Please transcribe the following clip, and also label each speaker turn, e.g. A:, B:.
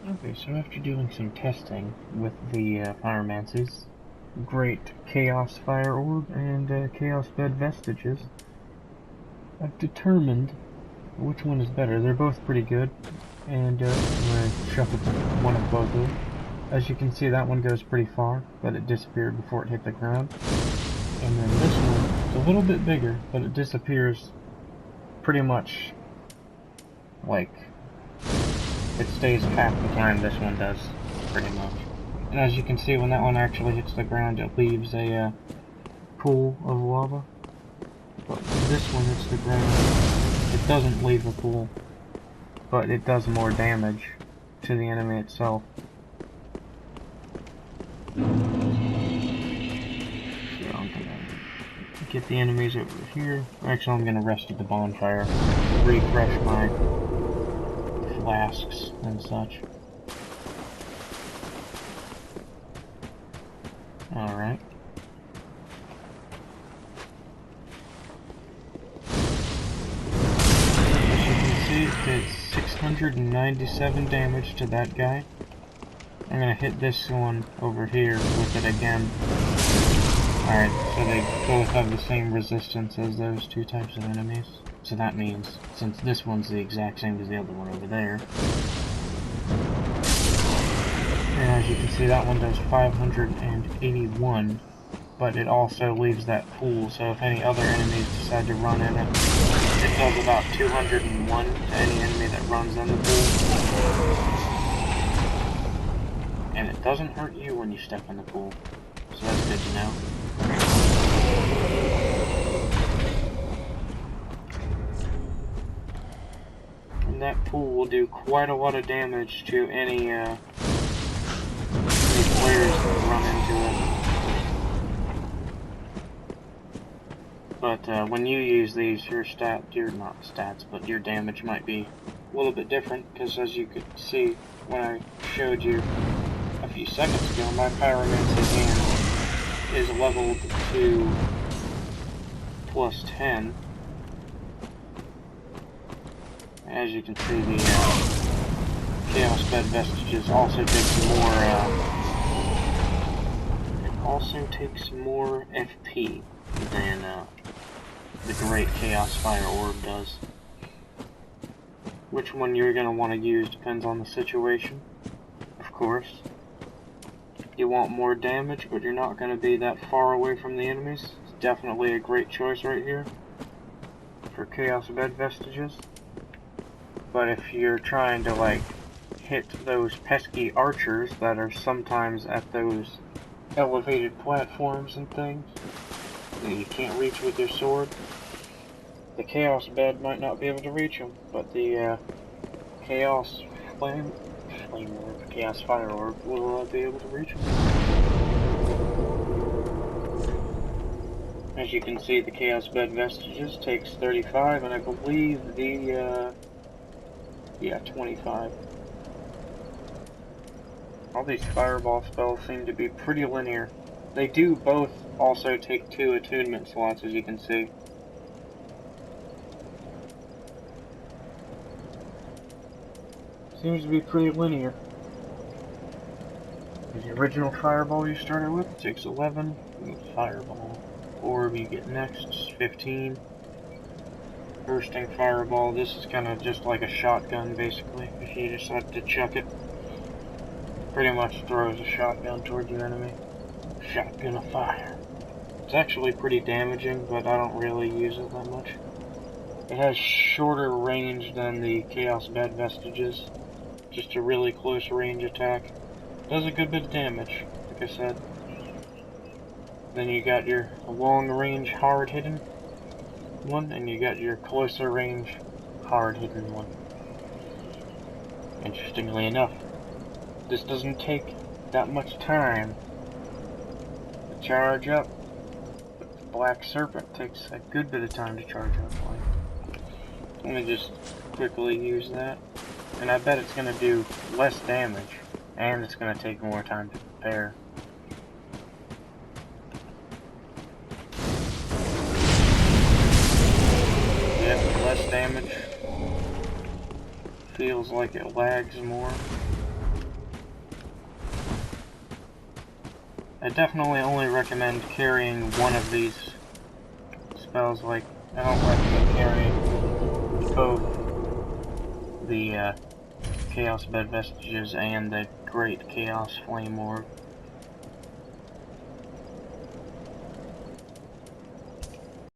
A: Okay, so after doing some testing with the Pyromancies, Great Chaos Fire Orb, and Chaos Bed Vestiges, I've determined which one is better. They're both pretty good, and I'm going to shuffle one of both of them. As you can see, that one goes pretty far, but it disappeared before it hit the ground. And then this one is a little bit bigger, but it disappears pretty much like it stays half the time this one does, pretty much. And as you can see, when that one actually hits the ground, it leaves a pool of lava. But when this one hits the ground, it doesn't leave a pool, but it does more damage to the enemy itself. So I'm gonna get the enemies over here. Actually, I'm gonna rest at the bonfire, refresh my flasks and such. Alright. As you can see, it did 697 damage to that guy. I'm gonna hit this one over here with it again. Alright, so they both have the same resistance as those two types of enemies. So that means, since this one's the exact same as the other one over there, and as you can see, that one does 581, but it also leaves that pool, so if any other enemies decide to run in it, it does about 201 to any enemy that runs in the pool. And it doesn't hurt you when you step in the pool, so that's good to know. And that pool will do quite a lot of damage to any players that run into it. But when you use these, your your damage might be a little bit different, because as you could see when I showed you a few seconds ago, my Pyromancy hand is leveled to +10. As you can see, the Chaos Bed Vestiges also takes more FP than the Great Chaos Fire Orb does. Which one you're going to want to use depends on the situation, of course. You want more damage, but you're not going to be that far away from the enemies. It's definitely a great choice right here for Chaos Bed Vestiges. But if you're trying to, like, hit those pesky archers that are sometimes at those elevated platforms and things that you can't reach with your sword, the Chaos Bed might not be able to reach them, but the Chaos Flame Orb, Chaos Fire Orb will be able to reach them. As you can see, the Chaos Bed Vestiges takes 35, and I believe the, yeah, 25. All these fireball spells seem to be pretty linear. They do both also take 2 attunement slots, as you can see. Seems to be pretty linear. The original fireball you started with takes 11. The fireball orb you get next is 15. Bursting fireball, this is kind of just like a shotgun basically. If you decide to chuck it, pretty much throws a shotgun toward your enemy. Shotgun of fire. It's actually pretty damaging, but I don't really use it that much. It has shorter range than the Chaos Bed Vestiges. Just a really close range attack. Does a good bit of damage, like I said. Then you got your long range hard hitting one, and you got your closer range hard hitting one. Interestingly enough, this doesn't take that much time to charge up, but the Black Serpent takes a good bit of time to charge up. Like, let me just quickly use that, and I bet it's going to do less damage, and it's going to take more time to prepare. Less damage. Feels like it lags more. I definitely only recommend carrying one of these spells. Like, I don't recommend carrying both the Chaos Bed Vestiges and the Great Chaos Flame Orb.